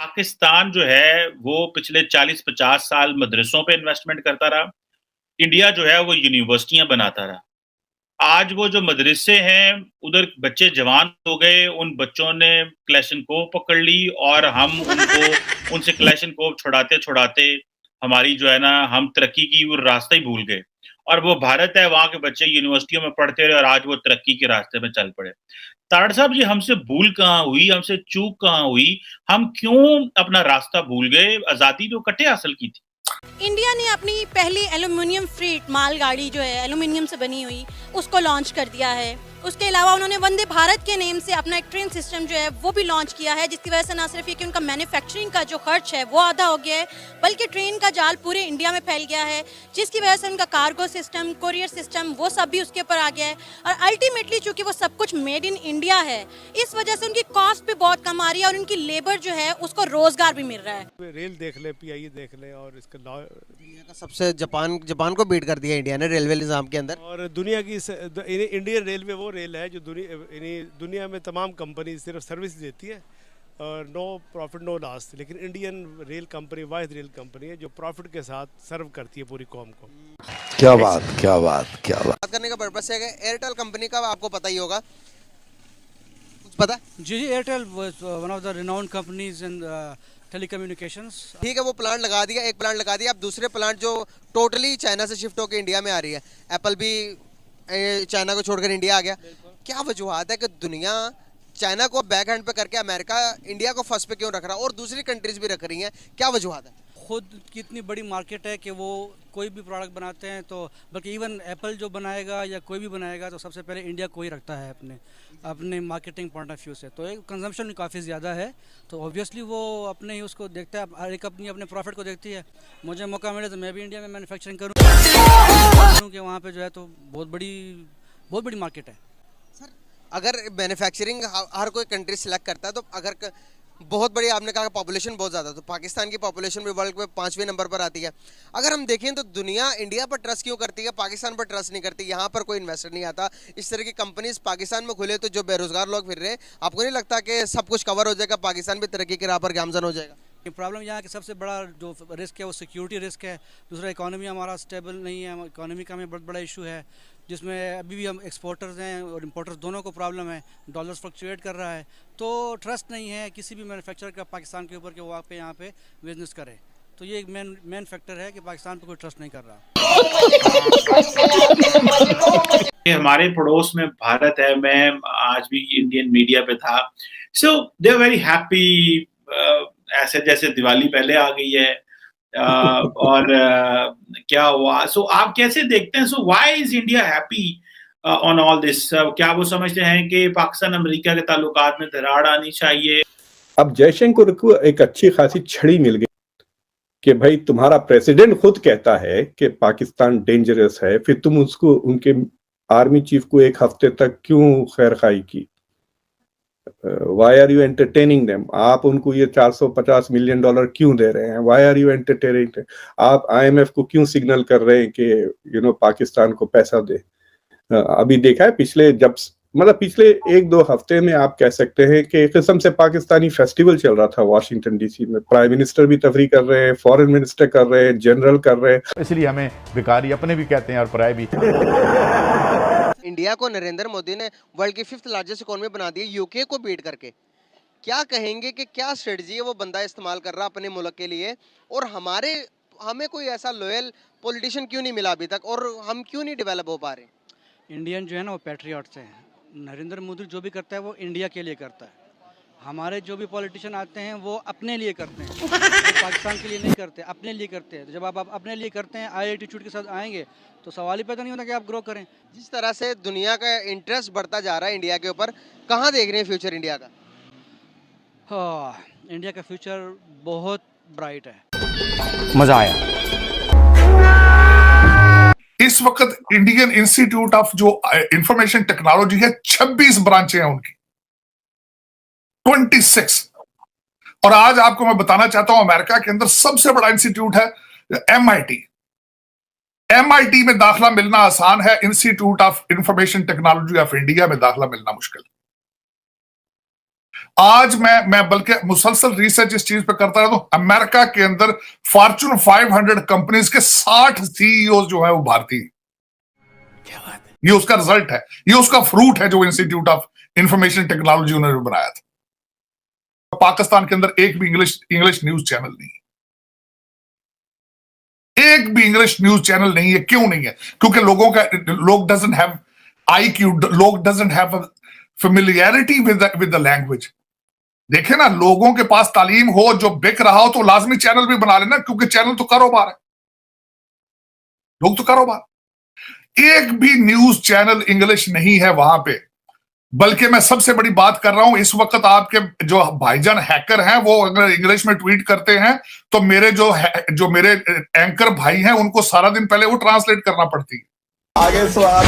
पाकिस्तान जो है वो पिछले 40-50 साल मदरसों पे इन्वेस्टमेंट करता रहा। इंडिया जो है वो यूनिवर्सिटियाँ बनाता रहा। आज वो जो मदरसे हैं, उधर बच्चे जवान हो गए, उन बच्चों ने क्लैशनकोव पकड़ ली और हम उनको उनसे क्लैशनकोव छुड़ाते-छुड़ाते हमारी जो है ना हम तरक्की की वो रास्ता ही भूल गए। और वो भारत है, वहाँ के बच्चे यूनिवर्सिटियों में पढ़ते रहे और आज वो तरक्की के रास्ते में चल पड़े। तारड़ साहब जी हमसे भूल कहाँ हुई, हमसे चूक कहाँ हुई? हम क्यों अपना रास्ता भूल गए? आज़ादी तो इकट्ठे हासिल की थी। इंडिया ने अपनी पहली एल्यूमिनियम फ्रीट मालगाड़ी जो है एल्यूमिनियम से बनी हुई उसको लॉन्च कर दिया है। उसके अलावा उन्होंने वंदे भारत के नेम से अपना एक ट्रेन सिस्टम जो है वो भी लॉन्च किया है, जिसकी वजह से ना सिर्फ ये कि उनका मैन्युफैक्चरिंग का जो खर्च है वो आधा हो गया है, बल्कि ट्रेन का जाल पूरे इंडिया में फैल गया है, जिसकी वजह से उनका कार्गो सिस्टम, कोरियर सिस्टम वो सब भी उसके ऊपर आ गया है। और अल्टीमेटली चूंकि वो सब कुछ मेड इन इंडिया है, इस वजह से उनकी कॉस्ट भी बहुत कम आ रही है और उनकी लेबर जो है उसको रोजगार भी मिल रहा है। रेल देख ले, पीआई देख ले, और इसका दुनिया का सबसे जापान को बीट कर दिया इंडिया ने रेलवे निज़ाम के अंदर। और दुनिया की इंडियन रेलवे वो रेल है जो दुनिया में तमाम कंपनी सिर्फ सर्विस देती है और नो प्रॉफिट नो लॉस, लेकिन इंडियन रेल कंपनी वाहिद रेल कंपनी है जो प्रॉफिट के साथ सर्व करती है पूरी कौम को। क्या बात करने का पर्पस है कि एयरटेल कंपनी का आपको पता ही होगा, कुछ पता? जी, Airtel one of the renowned companies in telecommunications. ठीक है, वो प्लांट लगा दिया, एक प्लांट लगा दिया, अब दूसरे प्लांट जो टोटली चाइना से शिफ्ट होकर इंडिया में आ रही है। एप्पल भी चाइना को छोड़कर इंडिया आ गया। क्या वजूहत है कि दुनिया चाइना को बैक हैंड पे करके अमेरिका इंडिया को फर्स्ट पे क्यों रख रहा है और दूसरी कंट्रीज भी रख रही हैं? क्या वजूहत है? खुद की इतनी बड़ी मार्केट है कि वो कोई भी प्रोडक्ट बनाते हैं तो, बल्कि इवन एप्पल जो बनाएगा या कोई भी बनाएगा तो सबसे पहले इंडिया को ही रखता है अपने मार्केटिंग पॉइंट ऑफ व्यू से। तो एक कंजम्पशन काफ़ी ज़्यादा है, तो ऑब्वियसली वो अपने ही उसको देखता है, हर एक अपनी अपने प्रॉफिट को देखती है। मुझे मौका मिले तो मैं भी इंडिया में मैन्युफैक्चरिंग करूँ कि वहाँ पे जो है तो बहुत बड़ी मार्केट है। सर, अगर मैन्युफैक्चरिंग हर कोई कंट्री सेलेक्ट करता है तो अगर बहुत बड़ी, आपने कहा पॉपुलेशन बहुत ज़्यादा, तो पाकिस्तान की पॉपुलेशन भी वर्ल्ड में 5वें नंबर पर आती है। अगर हम देखें तो दुनिया इंडिया पर ट्रस्ट क्यों करती है, पाकिस्तान पर ट्रस्ट नहीं करती? यहाँ पर कोई इन्वेस्टर नहीं आता, इस तरह की कंपनीज पाकिस्तान में खुले तो जो बेरोजगार लोग फिर रहे हैं, आपको नहीं लगता कि सब कुछ कवर हो जाएगा, पाकिस्तान भी तरक्की की राह पर गामजन हो जाएगा? प्रॉब्लम यहाँ की सबसे बड़ा जो रिस्क है वो सिक्योरिटी रिस्क है। दूसरा, इकोनॉमी हमारा स्टेबल नहीं है, इकोनॉमी का हमें बहुत बड़ा इशू है, जिसमें अभी भी हम एक्सपोर्टर्स हैं और इंपोर्टर्स दोनों को प्रॉब्लम है। डॉलर्स फ्लक्चुएट कर रहा है, तो ट्रस्ट नहीं है किसी भी मैन्युफैक्चरर का पाकिस्तान के ऊपर कि वो आप यहाँ पे बिजनेस करे। तो ये एक मेन फैक्टर है कि पाकिस्तान पर कोई ट्रस्ट नहीं कर रहा। हमारे पड़ोस में भारत है, मैं आज भी इंडियन मीडिया पे था, सो दे आर वेरी हैप्पी, ऐसे जैसे दिवाली पहले आ गई है। और क्या हुआ, सो आप कैसे देखते हैं, so why is India happy on all this? क्या वो समझते हैं कि पाकिस्तान अमेरिका के ताल्लुकात में दरार आनी चाहिए? अब जयशंकर को एक अच्छी खासी छड़ी मिल गई कि भाई तुम्हारा प्रेसिडेंट खुद कहता है कि पाकिस्तान डेंजरस है, फिर तुम उसको, उनके आर्मी चीफ को एक हफ्ते तक क्यों खैरखाई की? Why are you entertaining them? आप उनको ये $450 मिलियन क्यों दे रहे हैं? Why are you entertaining? आप IMF को क्यों सिग्नल कर रहे हैं कि पाकिस्तान को पैसा दे? अभी देखा है पिछले 1-2 हफ्ते में आप कह सकते हैं कि एक किस्म से पाकिस्तानी फेस्टिवल चल रहा था वॉशिंगटन DC में। प्राइम मिनिस्टर भी तफरी कर रहे हैं, फॉरेन मिनिस्टर कर रहे हैं, जनरल कर रहे हैं। इसलिए हमें भिखारी अपने भी कहते हैं और पराये भी। इंडिया को नरेंद्र मोदी ने वर्ल्ड की 5th लार्जेस्ट इकोनॉमी बना दी, यूके को बीट करके। क्या कहेंगे कि क्या स्ट्रेटजी है वो बंदा इस्तेमाल कर रहा अपने मुल्क के लिए, और हमें कोई ऐसा लॉयल पॉलिटिशियन क्यों नहीं मिला अभी तक, और हम क्यों नहीं डेवलप हो पा रहे? इंडियन जो है ना वो पैट्रियट्स हैं। नरेंद्र मोदी जो भी करता है वो इंडिया के लिए करता है। हमारे जो भी पॉलिटिशियन आते हैं वो अपने लिए करते हैं, वो पाकिस्तान के लिए नहीं करते, अपने लिए करते हैं। तो जब आप अपने लिए करते हैं, आई एटीट्यूड के साथ आएंगे तो सवाल ही पैदा नहीं होता कि आप ग्रो करें। जिस तरह से दुनिया का इंटरेस्ट बढ़ता जा रहा है इंडिया के ऊपर, कहाँ देख रहे हैं फ्यूचर इंडिया का? हाँ, इंडिया का फ्यूचर बहुत ब्राइट है। मजा आया। इस वक्त इंडियन इंस्टीट्यूट ऑफ जो इंफॉर्मेशन टेक्नोलॉजी है, 26 ब्रांचें हैं उनकी, 26। और आज आपको मैं बताना चाहता हूं, अमेरिका के अंदर सबसे बड़ा इंस्टीट्यूट है MIT। MIT में दाखिला मिलना आसान है, institute of information technology of India में दाखिला मिलना मुश्किल। आज मैं बल्कि मुसलसल रिसर्च इस चीज पे करता रहता हूं। अमेरिका के अंदर फॉर्चून 500 कंपनीज के 60 सीईओ जो है वो भारतीय। क्या बात है, ये उसका रिजल्ट है, ये उसका फ्रूट है जो इंस्टीट्यूट ऑफ इंफॉर्मेशन टेक्नोलॉजी उन्होंने बनाया था। पाकिस्तान के अंदर एक भी इंग्लिश न्यूज चैनल नहीं है, एक भी इंग्लिश न्यूज चैनल नहीं है। क्यों नहीं है? क्योंकि लोग डजंट हैव IQ, लोग doesn't have familiarity with the language. देखे ना, लोगों के पास तालीम हो, जो बिक रहा हो तो लाजमी चैनल भी बना लेना, क्योंकि चैनल तो कारोबार है, लोग तो कारोबार। एक भी न्यूज चैनल इंग्लिश नहीं है वहां पे। बल्कि मैं सबसे बड़ी बात कर रहा हूं, इस वक्त आपके जो भाईजान हैकर हैं वो अगर इंग्लिश में ट्वीट करते हैं तो मेरे एंकर भाई हैं उनको सारा दिन पहले वो ट्रांसलेट करना पड़ती है। आगे सवाल